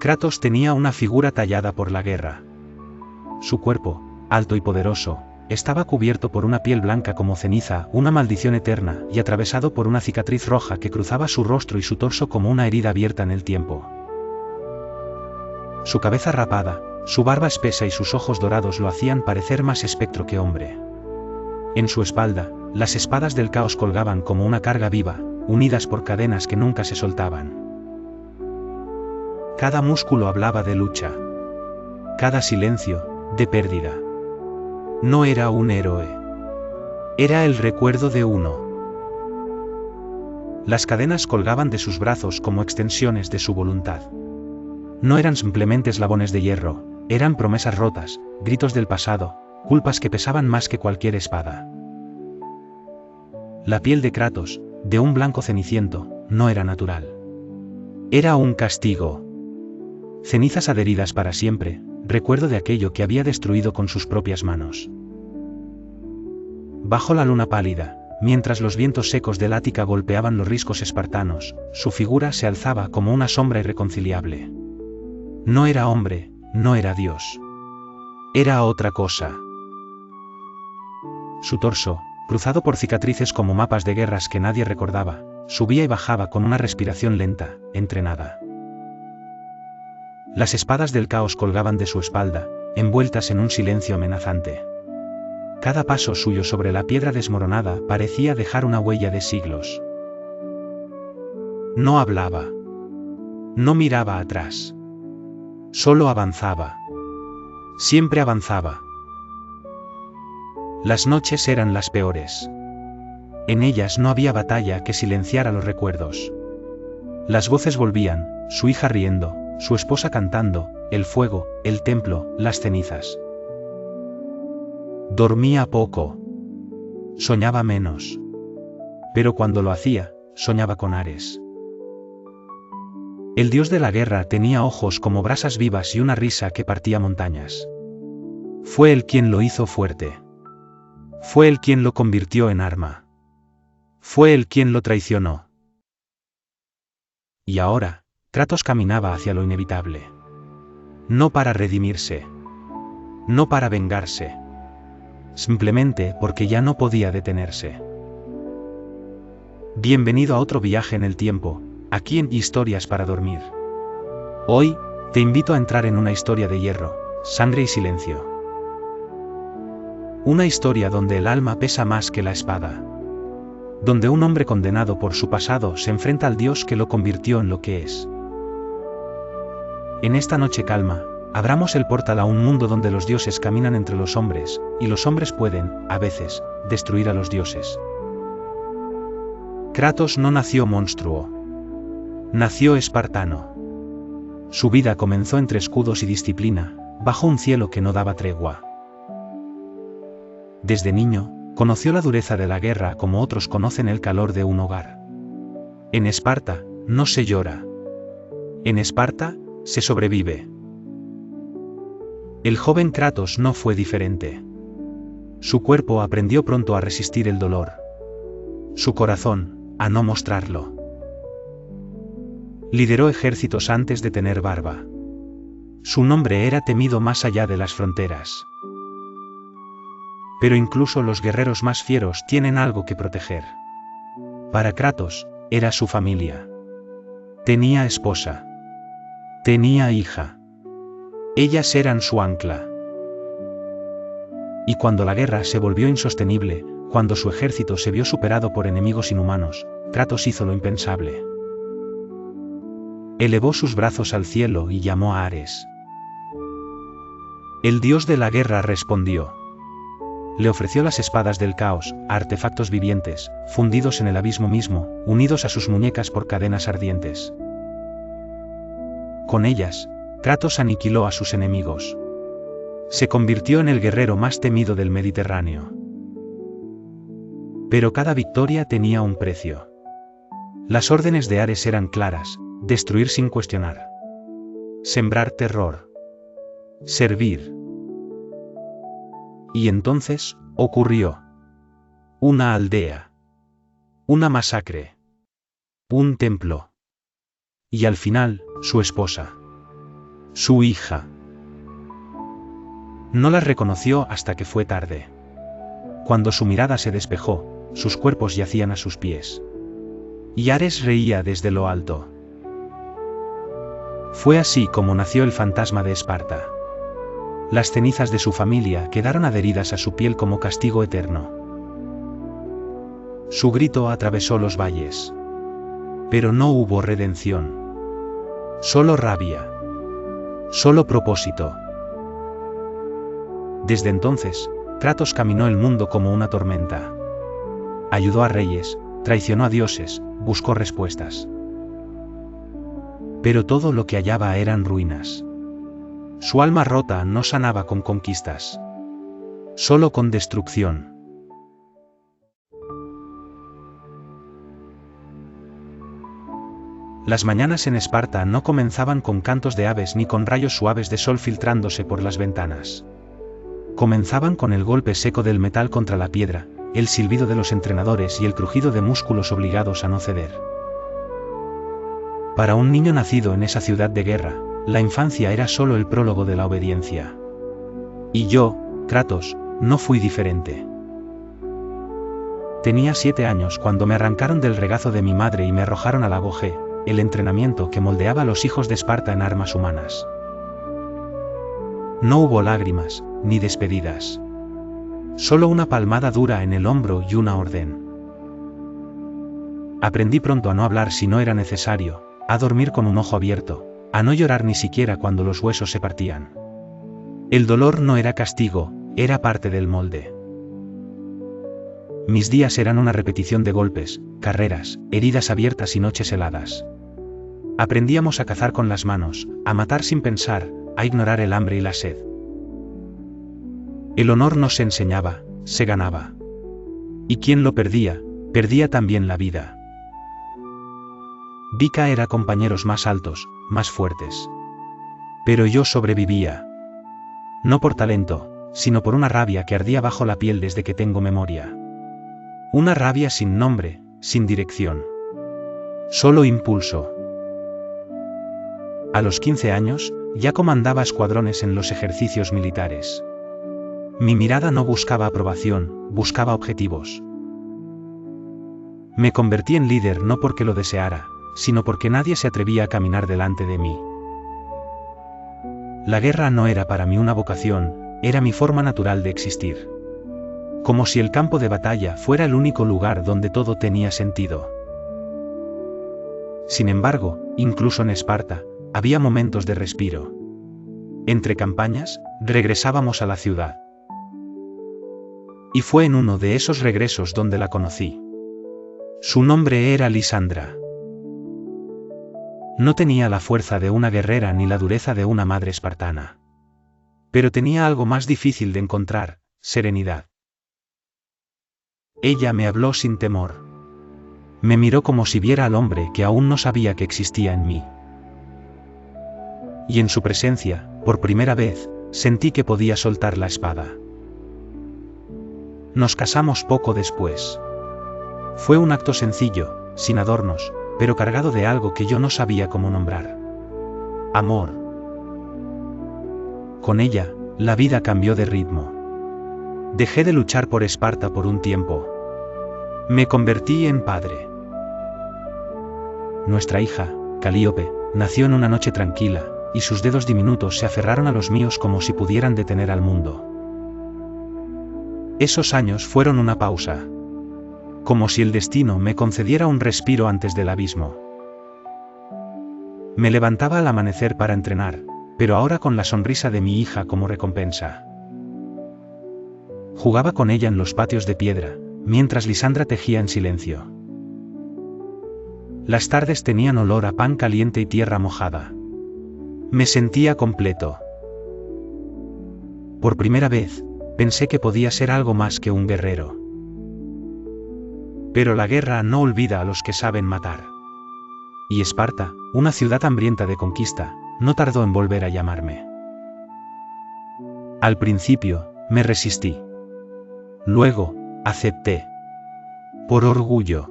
Kratos tenía una figura tallada por la guerra. Su cuerpo, alto y poderoso, estaba cubierto por una piel blanca como ceniza, una maldición eterna, y atravesado por una cicatriz roja que cruzaba su rostro y su torso como una herida abierta en el tiempo. Su cabeza rapada, su barba espesa y sus ojos dorados lo hacían parecer más espectro que hombre. En su espalda, las espadas del caos colgaban como una carga viva, unidas por cadenas que nunca se soltaban. Cada músculo hablaba de lucha. Cada silencio, de pérdida. No era un héroe. Era el recuerdo de uno. Las cadenas colgaban de sus brazos como extensiones de su voluntad. No eran simplemente eslabones de hierro, eran promesas rotas, gritos del pasado, culpas que pesaban más que cualquier espada. La piel de Kratos, de un blanco ceniciento, no era natural. Era un castigo. Cenizas adheridas para siempre, recuerdo de aquello que había destruido con sus propias manos. Bajo la luna pálida, mientras los vientos secos del Ática golpeaban los riscos espartanos, su figura se alzaba como una sombra irreconciliable. No era hombre, no era Dios. Era otra cosa. Su torso, cruzado por cicatrices como mapas de guerras que nadie recordaba, subía y bajaba con una respiración lenta, entrenada. Las espadas del caos colgaban de su espalda, envueltas en un silencio amenazante. Cada paso suyo sobre la piedra desmoronada parecía dejar una huella de siglos. No hablaba. No miraba atrás. Solo avanzaba. Siempre avanzaba. Las noches eran las peores. En ellas no había batalla que silenciara los recuerdos. Las voces volvían, su hija riendo, su esposa cantando, el fuego, el templo, las cenizas. Dormía poco. Soñaba menos. Pero cuando lo hacía, soñaba con Ares. El dios de la guerra tenía ojos como brasas vivas y una risa que partía montañas. Fue él quien lo hizo fuerte. Fue él quien lo convirtió en arma. Fue él quien lo traicionó. Y ahora, Kratos caminaba hacia lo inevitable. No para redimirse. No para vengarse. Simplemente porque ya no podía detenerse. Bienvenido a otro viaje en el tiempo, aquí en Historias para Dormir. Hoy, te invito a entrar en una historia de hierro, sangre y silencio. Una historia donde el alma pesa más que la espada. Donde un hombre condenado por su pasado se enfrenta al Dios que lo convirtió en lo que es. En esta noche calma, abramos el portal a un mundo donde los dioses caminan entre los hombres, y los hombres pueden, a veces, destruir a los dioses. Kratos no nació monstruo. Nació espartano. Su vida comenzó entre escudos y disciplina, bajo un cielo que no daba tregua. Desde niño, conoció la dureza de la guerra como otros conocen el calor de un hogar. En Esparta, no se llora. En Esparta, se sobrevive. El joven Kratos no fue diferente. Su cuerpo aprendió pronto a resistir el dolor. Su corazón, a no mostrarlo. Lideró ejércitos antes de tener barba. Su nombre era temido más allá de las fronteras. Pero incluso los guerreros más fieros tienen algo que proteger. Para Kratos, era su familia. Tenía esposa. Tenía hija. Ellas eran su ancla. Y cuando la guerra se volvió insostenible, cuando su ejército se vio superado por enemigos inhumanos, Kratos hizo lo impensable. Elevó sus brazos al cielo y llamó a Ares. El dios de la guerra respondió. Le ofreció las espadas del caos, artefactos vivientes, fundidos en el abismo mismo, unidos a sus muñecas por cadenas ardientes. Con ellas, Kratos aniquiló a sus enemigos. Se convirtió en el guerrero más temido del Mediterráneo. Pero cada victoria tenía un precio. Las órdenes de Ares eran claras: destruir sin cuestionar. Sembrar terror. Servir. Y entonces, ocurrió. Una aldea. Una masacre. Un templo. Y al final, su esposa. Su hija. No las reconoció hasta que fue tarde. Cuando su mirada se despejó, sus cuerpos yacían a sus pies. Y Ares reía desde lo alto. Fue así como nació el fantasma de Esparta. Las cenizas de su familia quedaron adheridas a su piel como castigo eterno. Su grito atravesó los valles. Pero no hubo redención. Solo rabia. Solo propósito. Desde entonces, Kratos caminó el mundo como una tormenta. Ayudó a reyes, traicionó a dioses, buscó respuestas. Pero todo lo que hallaba eran ruinas. Su alma rota no sanaba con conquistas. Solo con destrucción. Las mañanas en Esparta no comenzaban con cantos de aves ni con rayos suaves de sol filtrándose por las ventanas. Comenzaban con el golpe seco del metal contra la piedra, el silbido de los entrenadores y el crujido de músculos obligados a no ceder. Para un niño nacido en esa ciudad de guerra, la infancia era solo el prólogo de la obediencia. Y yo, Kratos, no fui diferente. Tenía 7 años cuando me arrancaron del regazo de mi madre y me arrojaron al lago G, el entrenamiento que moldeaba a los hijos de Esparta en armas humanas. No hubo lágrimas, ni despedidas. Solo una palmada dura en el hombro y una orden. Aprendí pronto a no hablar si no era necesario, a dormir con un ojo abierto, a no llorar ni siquiera cuando los huesos se partían. El dolor no era castigo, era parte del molde. Mis días eran una repetición de golpes, carreras, heridas abiertas y noches heladas. Aprendíamos a cazar con las manos, a matar sin pensar, a ignorar el hambre y la sed. El honor no se enseñaba, se ganaba. Y quien lo perdía, perdía también la vida. Vi caer a compañeros más altos, más fuertes. Pero yo sobrevivía. No por talento, sino por una rabia que ardía bajo la piel desde que tengo memoria. Una rabia sin nombre, sin dirección. Solo impulso. A los 15 años, ya comandaba escuadrones en los ejercicios militares. Mi mirada no buscaba aprobación, buscaba objetivos. Me convertí en líder no porque lo deseara, sino porque nadie se atrevía a caminar delante de mí. La guerra no era para mí una vocación, era mi forma natural de existir. Como si el campo de batalla fuera el único lugar donde todo tenía sentido. Sin embargo, incluso en Esparta, había momentos de respiro. Entre campañas, regresábamos a la ciudad. Y fue en uno de esos regresos donde la conocí. Su nombre era Lisandra. No tenía la fuerza de una guerrera ni la dureza de una madre espartana. Pero tenía algo más difícil de encontrar, serenidad. Ella me habló sin temor. Me miró como si viera al hombre que aún no sabía que existía en mí. Y en su presencia, por primera vez, sentí que podía soltar la espada. Nos casamos poco después. Fue un acto sencillo, sin adornos, pero cargado de algo que yo no sabía cómo nombrar. Amor. Con ella, la vida cambió de ritmo. Dejé de luchar por Esparta por un tiempo. Me convertí en padre. Nuestra hija, Calíope, nació en una noche tranquila, y sus dedos diminutos se aferraron a los míos como si pudieran detener al mundo. Esos años fueron una pausa. Como si el destino me concediera un respiro antes del abismo. Me levantaba al amanecer para entrenar, pero ahora con la sonrisa de mi hija como recompensa. Jugaba con ella en los patios de piedra, mientras Lisandra tejía en silencio. Las tardes tenían olor a pan caliente y tierra mojada. Me sentía completo. Por primera vez, pensé que podía ser algo más que un guerrero. Pero la guerra no olvida a los que saben matar. Y Esparta, una ciudad hambrienta de conquista, no tardó en volver a llamarme. Al principio, me resistí. Luego, acepté. Por orgullo.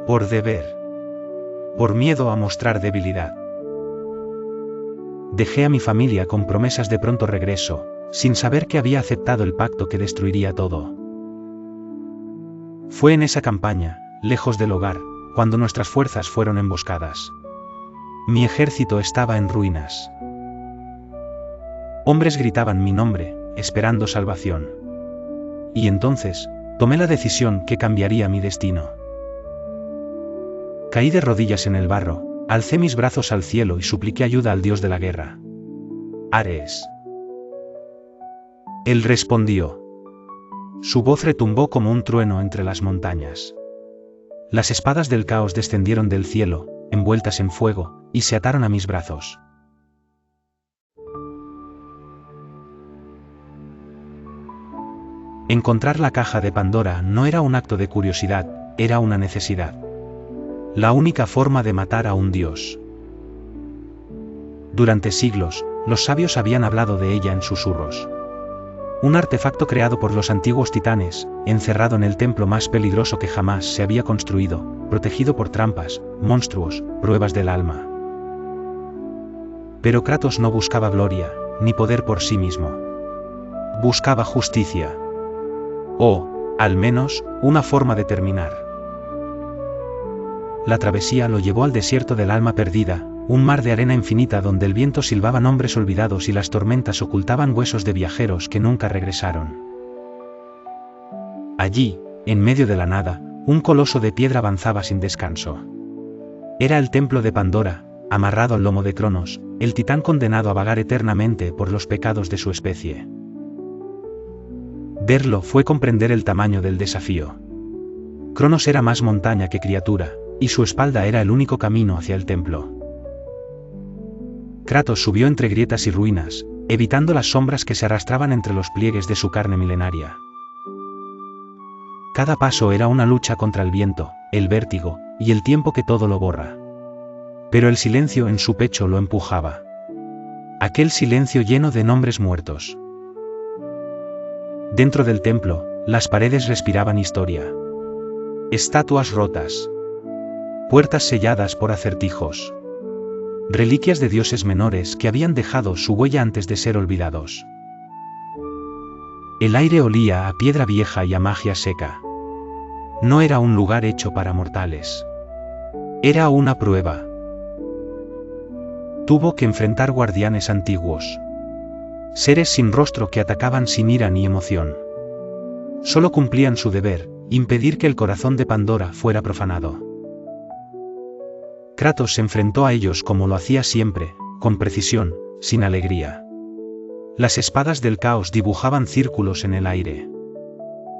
Por deber. Por miedo a mostrar debilidad. Dejé a mi familia con promesas de pronto regreso, sin saber que había aceptado el pacto que destruiría todo. Fue en esa campaña, lejos del hogar, cuando nuestras fuerzas fueron emboscadas. Mi ejército estaba en ruinas. Hombres gritaban mi nombre, esperando salvación. Y entonces, tomé la decisión que cambiaría mi destino. Caí de rodillas en el barro, alcé mis brazos al cielo y supliqué ayuda al dios de la guerra. Ares. Él respondió. Su voz retumbó como un trueno entre las montañas. Las espadas del caos descendieron del cielo, envueltas en fuego, y se ataron a mis brazos. Encontrar la caja de Pandora no era un acto de curiosidad, era una necesidad. La única forma de matar a un dios. Durante siglos, los sabios habían hablado de ella en susurros. Un artefacto creado por los antiguos titanes, encerrado en el templo más peligroso que jamás se había construido, protegido por trampas, monstruos, pruebas del alma. Pero Kratos no buscaba gloria, ni poder por sí mismo. Buscaba justicia. O, al menos, una forma de terminar. La travesía lo llevó al desierto del alma perdida, un mar de arena infinita donde el viento silbaba nombres olvidados y las tormentas ocultaban huesos de viajeros que nunca regresaron. Allí, en medio de la nada, un coloso de piedra avanzaba sin descanso. Era el templo de Pandora, amarrado al lomo de Cronos, el titán condenado a vagar eternamente por los pecados de su especie. Verlo fue comprender el tamaño del desafío. Cronos era más montaña que criatura, y su espalda era el único camino hacia el templo. Kratos subió entre grietas y ruinas, evitando las sombras que se arrastraban entre los pliegues de su carne milenaria. Cada paso era una lucha contra el viento, el vértigo, y el tiempo que todo lo borra. Pero el silencio en su pecho lo empujaba. Aquel silencio lleno de nombres muertos. Dentro del templo, las paredes respiraban historia. Estatuas rotas. Puertas selladas por acertijos. Reliquias de dioses menores que habían dejado su huella antes de ser olvidados. El aire olía a piedra vieja y a magia seca. No era un lugar hecho para mortales. Era una prueba. Tuvo que enfrentar guardianes antiguos. Seres sin rostro que atacaban sin ira ni emoción. Solo cumplían su deber, impedir que el corazón de Pandora fuera profanado. Kratos se enfrentó a ellos como lo hacía siempre, con precisión, sin alegría. Las espadas del caos dibujaban círculos en el aire.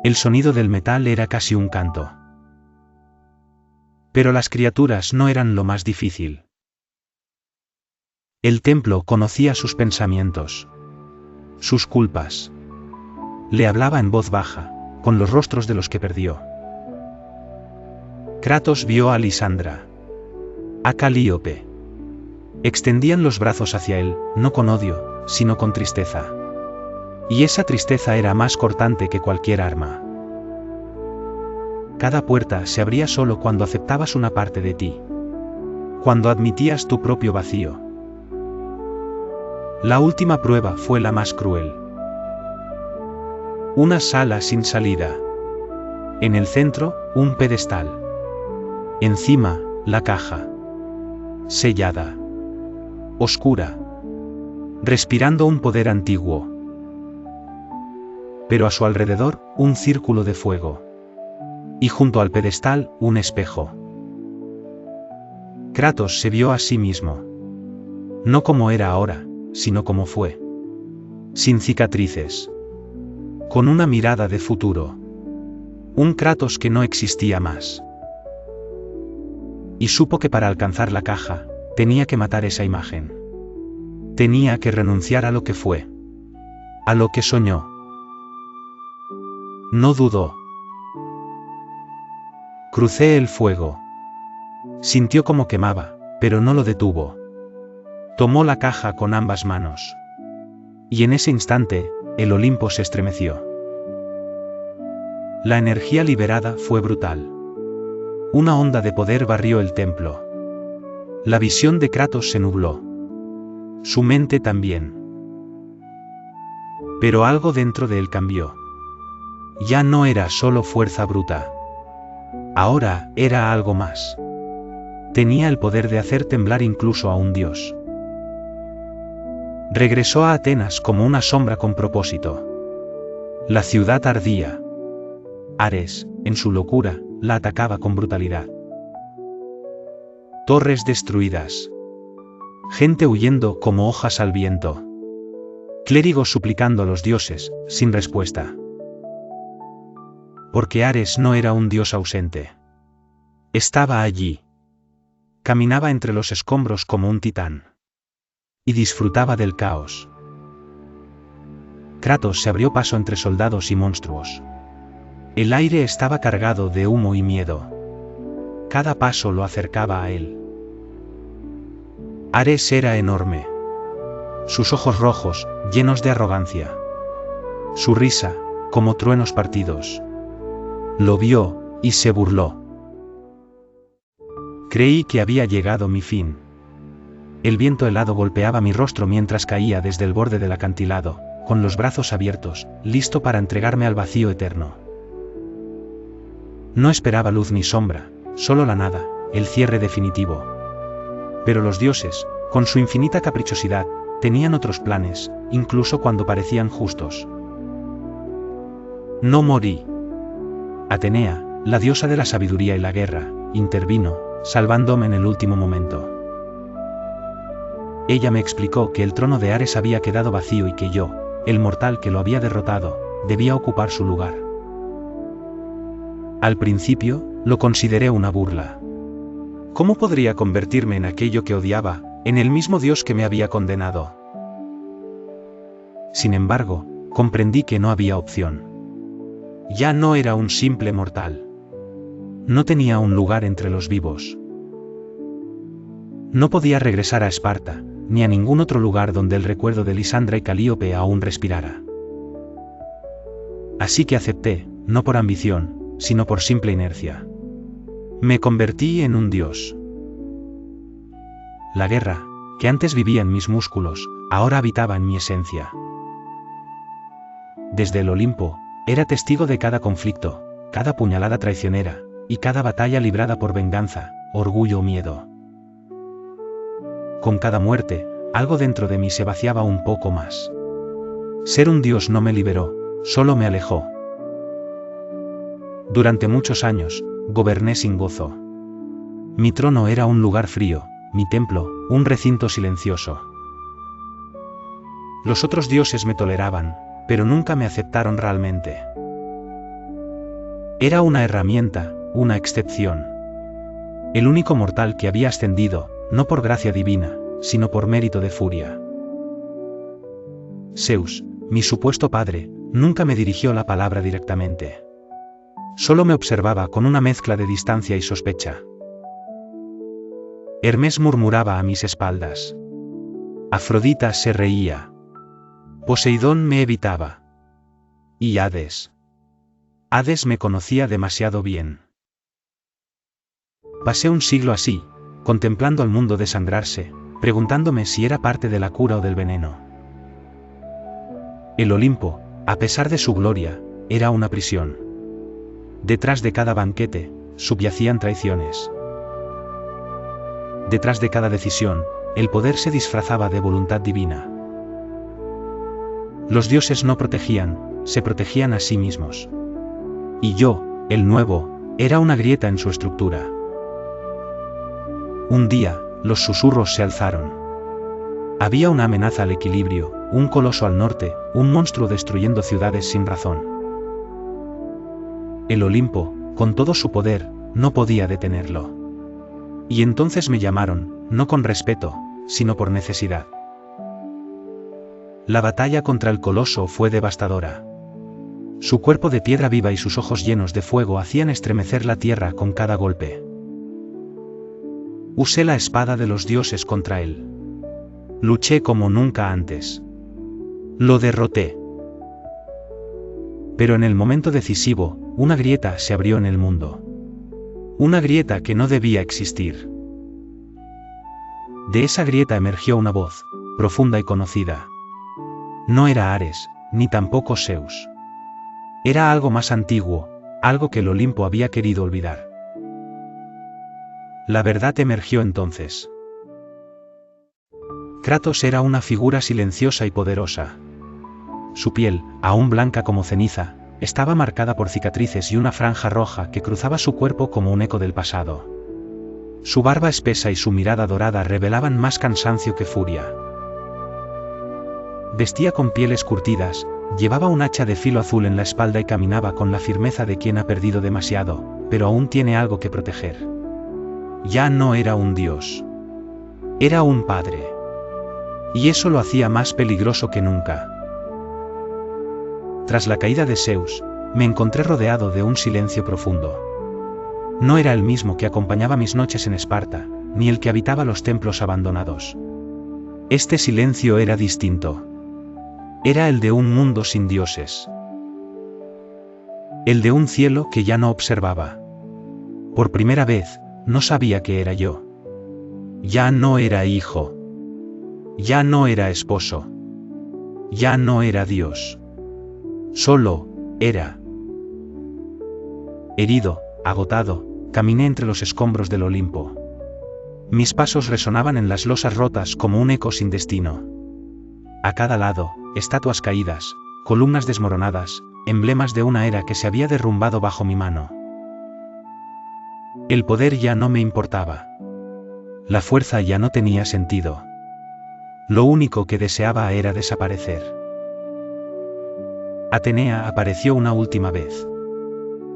El sonido del metal era casi un canto. Pero las criaturas no eran lo más difícil. El templo conocía sus pensamientos. Sus culpas. Le hablaba en voz baja, con los rostros de los que perdió. Kratos vio a Lisandra. A Calíope. Extendían los brazos hacia él, no con odio, sino con tristeza. Y esa tristeza era más cortante que cualquier arma. Cada puerta se abría solo cuando aceptabas una parte de ti. Cuando admitías tu propio vacío. La última prueba fue la más cruel. Una sala sin salida. En el centro, un pedestal. Encima, la caja. Sellada. Oscura. Respirando un poder antiguo. Pero a su alrededor, un círculo de fuego. Y junto al pedestal, un espejo. Kratos se vio a sí mismo. No como era ahora, sino como fue. Sin cicatrices. Con una mirada de futuro. Un Kratos que no existía más. Y supo que para alcanzar la caja, tenía que matar esa imagen. Tenía que renunciar a lo que fue. A lo que soñó. No dudó. Crucé el fuego. Sintió como quemaba, pero no lo detuvo. Tomó la caja con ambas manos. Y en ese instante, el Olimpo se estremeció. La energía liberada fue brutal. Una onda de poder barrió el templo. La visión de Kratos se nubló. Su mente también. Pero algo dentro de él cambió. Ya no era solo fuerza bruta. Ahora era algo más. Tenía el poder de hacer temblar incluso a un dios. Regresó a Atenas como una sombra con propósito. La ciudad ardía. Ares, en su locura, la atacaba con brutalidad. Torres destruidas. Gente huyendo como hojas al viento. Clérigos suplicando a los dioses, sin respuesta. Porque Ares no era un dios ausente. Estaba allí. Caminaba entre los escombros como un titán. Y disfrutaba del caos. Kratos se abrió paso entre soldados y monstruos. El aire estaba cargado de humo y miedo. Cada paso lo acercaba a él. Ares era enorme. Sus ojos rojos, llenos de arrogancia. Su risa, como truenos partidos. Lo vio, y se burló. Creí que había llegado mi fin. El viento helado golpeaba mi rostro mientras caía desde el borde del acantilado, con los brazos abiertos, listo para entregarme al vacío eterno. No esperaba luz ni sombra, solo la nada, el cierre definitivo. Pero los dioses, con su infinita caprichosidad, tenían otros planes, incluso cuando parecían justos. No morí. Atenea, la diosa de la sabiduría y la guerra, intervino, salvándome en el último momento. Ella me explicó que el trono de Ares había quedado vacío y que yo, el mortal que lo había derrotado, debía ocupar su lugar. Al principio, lo consideré una burla. ¿Cómo podría convertirme en aquello que odiaba, en el mismo Dios que me había condenado? Sin embargo, comprendí que no había opción. Ya no era un simple mortal. No tenía un lugar entre los vivos. No podía regresar a Esparta, ni a ningún otro lugar donde el recuerdo de Lisandra y Calíope aún respirara. Así que acepté, no por ambición, sino por simple inercia. Me convertí en un dios. La guerra, que antes vivía en mis músculos, ahora habitaba en mi esencia. Desde el Olimpo, era testigo de cada conflicto, cada puñalada traicionera, y cada batalla librada por venganza, orgullo o miedo. Con cada muerte, algo dentro de mí se vaciaba un poco más. Ser un dios no me liberó, solo me alejó. Durante muchos años, goberné sin gozo. Mi trono era un lugar frío, mi templo, un recinto silencioso. Los otros dioses me toleraban, pero nunca me aceptaron realmente. Era una herramienta, una excepción. El único mortal que había ascendido, no por gracia divina, sino por mérito de furia. Zeus, mi supuesto padre, nunca me dirigió la palabra directamente. Solo me observaba con una mezcla de distancia y sospecha. Hermes murmuraba a mis espaldas. Afrodita se reía. Poseidón me evitaba. Y Hades. Hades me conocía demasiado bien. Pasé un siglo así, contemplando al mundo desangrarse, preguntándome si era parte de la cura o del veneno. El Olimpo, a pesar de su gloria, era una prisión. Detrás de cada banquete, subyacían traiciones. Detrás de cada decisión, el poder se disfrazaba de voluntad divina. Los dioses no protegían, se protegían a sí mismos. Y yo, el nuevo, era una grieta en su estructura. Un día, los susurros se alzaron. Había una amenaza al equilibrio, un coloso al norte, un monstruo destruyendo ciudades sin razón. El Olimpo, con todo su poder, no podía detenerlo. Y entonces me llamaron, no con respeto, sino por necesidad. La batalla contra el coloso fue devastadora. Su cuerpo de piedra viva y sus ojos llenos de fuego hacían estremecer la tierra con cada golpe. Usé la espada de los dioses contra él. Luché como nunca antes. Lo derroté. Pero en el momento decisivo, una grieta se abrió en el mundo. Una grieta que no debía existir. De esa grieta emergió una voz, profunda y conocida. No era Ares, ni tampoco Zeus. Era algo más antiguo, algo que el Olimpo había querido olvidar. La verdad emergió entonces. Kratos era una figura silenciosa y poderosa. Su piel, aún blanca como ceniza, estaba marcada por cicatrices y una franja roja que cruzaba su cuerpo como un eco del pasado. Su barba espesa y su mirada dorada revelaban más cansancio que furia. Vestía con pieles curtidas, llevaba un hacha de filo azul en la espalda y caminaba con la firmeza de quien ha perdido demasiado, pero aún tiene algo que proteger. Ya no era un dios. Era un padre. Y eso lo hacía más peligroso que nunca. Tras la caída de Zeus, me encontré rodeado de un silencio profundo. No era el mismo que acompañaba mis noches en Esparta, ni el que habitaba los templos abandonados. Este silencio era distinto. Era el de un mundo sin dioses. El de un cielo que ya no observaba. Por primera vez, no sabía que era yo. Ya no era hijo. Ya no era esposo. Ya no era Dios. Solo, era. Herido, agotado, caminé entre los escombros del Olimpo. Mis pasos resonaban en las losas rotas como un eco sin destino. A cada lado, estatuas caídas, columnas desmoronadas, emblemas de una era que se había derrumbado bajo mi mano. El poder ya no me importaba. La fuerza ya no tenía sentido. Lo único que deseaba era desaparecer. Atenea apareció una última vez.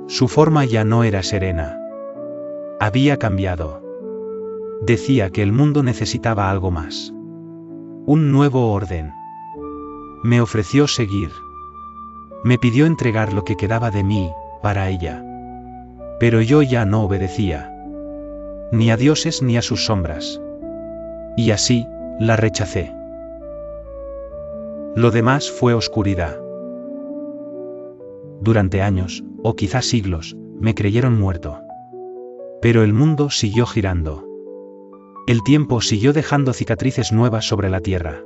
Su forma ya no era serena. Había cambiado. Decía que el mundo necesitaba algo más. Un nuevo orden. Me ofreció seguir. Me pidió entregar lo que quedaba de mí, para ella. Pero yo ya no obedecía. Ni a dioses ni a sus sombras. Y así, la rechacé. Lo demás fue oscuridad. Durante años, o quizás siglos, me creyeron muerto. Pero el mundo siguió girando. El tiempo siguió dejando cicatrices nuevas sobre la tierra.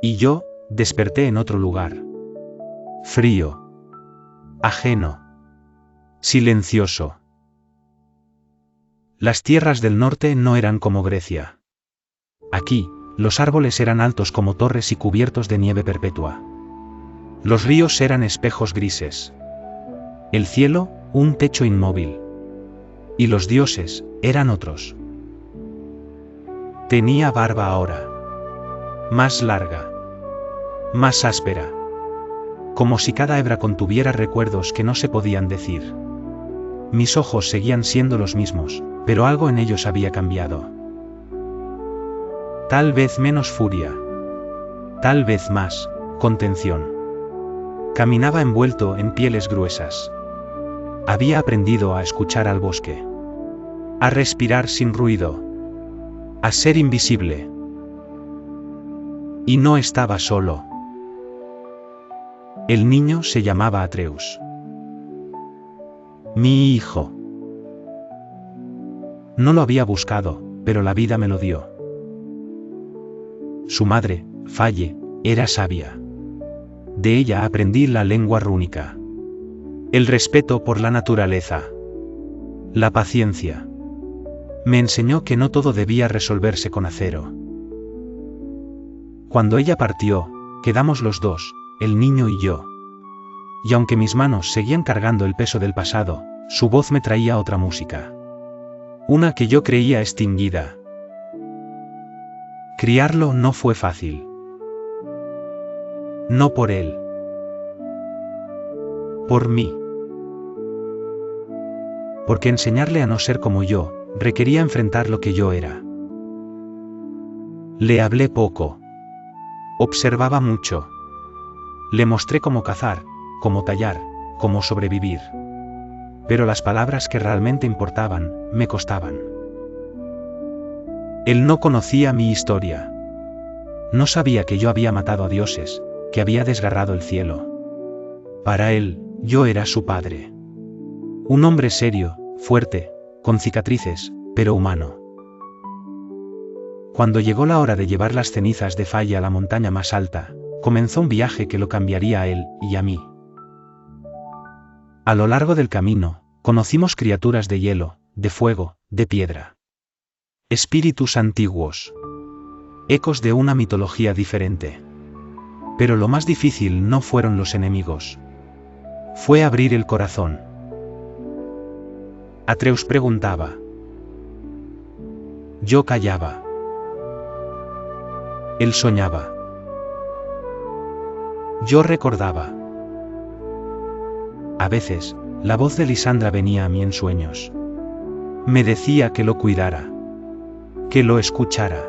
Y yo, desperté en otro lugar. Frío. Ajeno. Silencioso. Las tierras del norte no eran como Grecia. Aquí, los árboles eran altos como torres y cubiertos de nieve perpetua. Los ríos eran espejos grises. El cielo, un techo inmóvil. Y los dioses, eran otros. Tenía barba ahora. Más larga. Más áspera. Como si cada hebra contuviera recuerdos que no se podían decir. Mis ojos seguían siendo los mismos, pero algo en ellos había cambiado. Tal vez menos furia. Tal vez más, contención. Caminaba envuelto en pieles gruesas. Había aprendido a escuchar al bosque. A respirar sin ruido. A ser invisible. Y no estaba solo. El niño se llamaba Atreus. Mi hijo. No lo había buscado, pero la vida me lo dio. Su madre, Falle, era sabia. De ella aprendí la lengua rúnica. El respeto por la naturaleza. La paciencia. Me enseñó que no todo debía resolverse con acero. Cuando ella partió, quedamos los dos, el niño y yo. Y aunque mis manos seguían cargando el peso del pasado, su voz me traía otra música. Una que yo creía extinguida. Criarlo no fue fácil. No por él. Por mí. Porque enseñarle a no ser como yo, requería enfrentar lo que yo era. Le hablé poco. Observaba mucho. Le mostré cómo cazar, cómo tallar, cómo sobrevivir. Pero las palabras que realmente importaban, me costaban. Él no conocía mi historia. No sabía que yo había matado a dioses, que había desgarrado el cielo. Para él, yo era su padre. Un hombre serio, fuerte, con cicatrices, pero humano. Cuando llegó la hora de llevar las cenizas de Faye a la montaña más alta, comenzó un viaje que lo cambiaría a él y a mí. A lo largo del camino, conocimos criaturas de hielo, de fuego, de piedra. Espíritus antiguos. Ecos de una mitología diferente. Pero lo más difícil no fueron los enemigos. Fue abrir el corazón. Atreus preguntaba. Yo callaba. Él soñaba. Yo recordaba. A veces, la voz de Lisandra venía a mí en sueños. Me decía que lo cuidara. Que lo escuchara.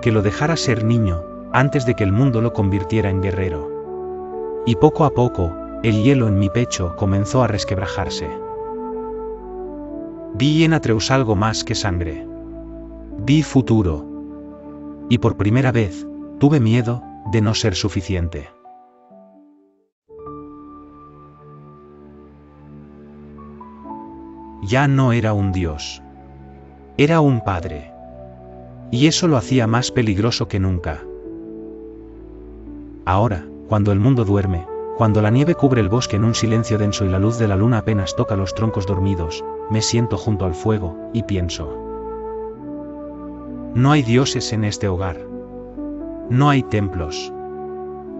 Que lo dejara ser niño, antes de que el mundo lo convirtiera en guerrero. Y poco a poco, el hielo en mi pecho comenzó a resquebrajarse. Vi en Atreus algo más que sangre. Vi futuro. Y por primera vez, tuve miedo de no ser suficiente. Ya no era un dios. Era un padre. Y eso lo hacía más peligroso que nunca. Ahora, cuando el mundo duerme, cuando la nieve cubre el bosque en un silencio denso y la luz de la luna apenas toca los troncos dormidos, me siento junto al fuego, y pienso. No hay dioses en este hogar. No hay templos.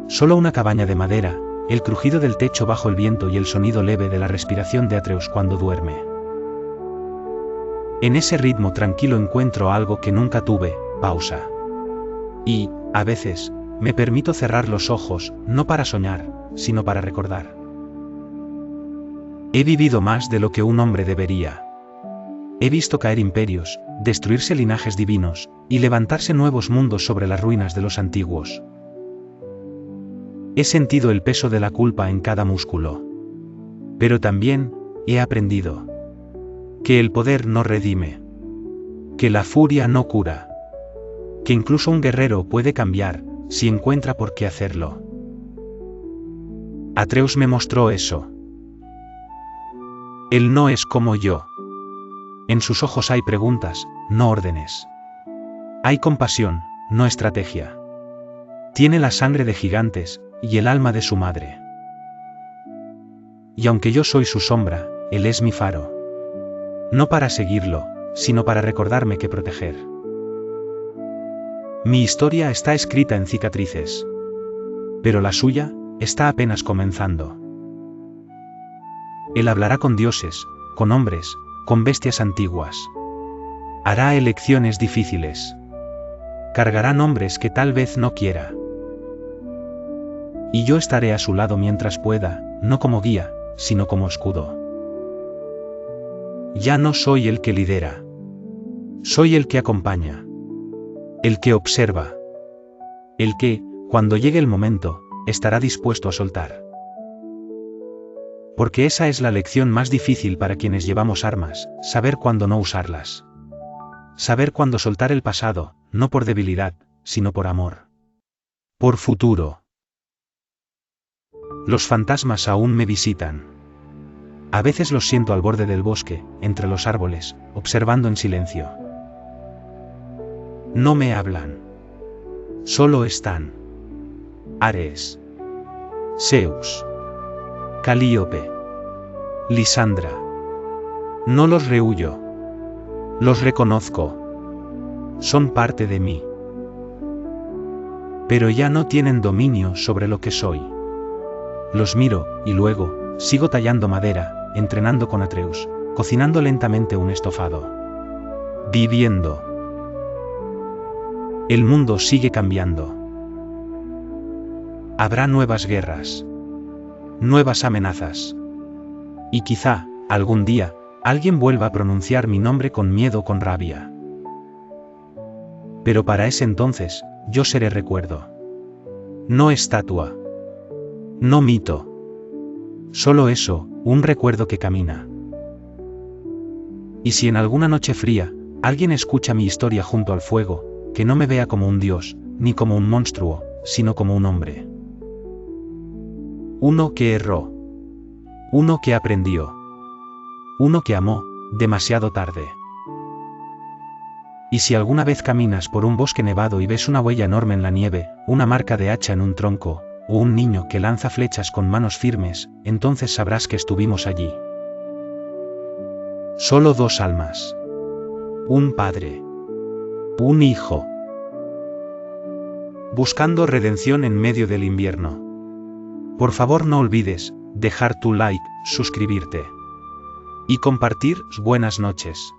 Solo una cabaña de madera, el crujido del techo bajo el viento y el sonido leve de la respiración de Atreus cuando duerme. En ese ritmo tranquilo encuentro algo que nunca tuve, pausa. Y, a veces, me permito cerrar los ojos, no para soñar, sino para recordar. He vivido más de lo que un hombre debería. He visto caer imperios, destruirse linajes divinos, y levantarse nuevos mundos sobre las ruinas de los antiguos. He sentido el peso de la culpa en cada músculo. Pero también, he aprendido que el poder no redime, que la furia no cura, que incluso un guerrero puede cambiar, si encuentra por qué hacerlo. Atreus me mostró eso. Él no es como yo. En sus ojos hay preguntas, no órdenes. Hay compasión, no estrategia. Tiene la sangre de gigantes, y el alma de su madre. Y aunque yo soy su sombra, él es mi faro. No para seguirlo, sino para recordarme que proteger. Mi historia está escrita en cicatrices. Pero la suya, está apenas comenzando. Él hablará con dioses, con hombres, con bestias antiguas. Hará elecciones difíciles. Cargará nombres que tal vez no quiera. Y yo estaré a su lado mientras pueda, no como guía, sino como escudo. Ya no soy el que lidera. Soy el que acompaña. El que observa. El que, cuando llegue el momento, estará dispuesto a soltar. Porque esa es la lección más difícil para quienes llevamos armas, saber cuándo no usarlas. Saber cuándo soltar el pasado, no por debilidad, sino por amor. Por futuro. Los fantasmas aún me visitan. A veces los siento al borde del bosque, entre los árboles, observando en silencio. No me hablan. Solo están. Ares. Zeus. Calíope. Lisandra. No los rehuyo. Los reconozco. Son parte de mí. Pero ya no tienen dominio sobre lo que soy. Los miro, y luego, sigo tallando madera, entrenando con Atreus, cocinando lentamente un estofado. Viviendo. El mundo sigue cambiando. Habrá nuevas guerras. Nuevas amenazas. Y quizá, algún día, alguien vuelva a pronunciar mi nombre con miedo o con rabia. Pero para ese entonces, yo seré recuerdo. No estatua. No mito. Solo eso, un recuerdo que camina. Y si en alguna noche fría, alguien escucha mi historia junto al fuego, que no me vea como un dios, ni como un monstruo, sino como un hombre. Uno que erró. Uno que aprendió. Uno que amó, demasiado tarde. Y si alguna vez caminas por un bosque nevado y ves una huella enorme en la nieve, una marca de hacha en un tronco, o un niño que lanza flechas con manos firmes, entonces sabrás que estuvimos allí. Solo dos almas. Un padre. Un hijo. Buscando redención en medio del invierno. Por favor no olvides dejar tu like, suscribirte y compartir. Buenas noches.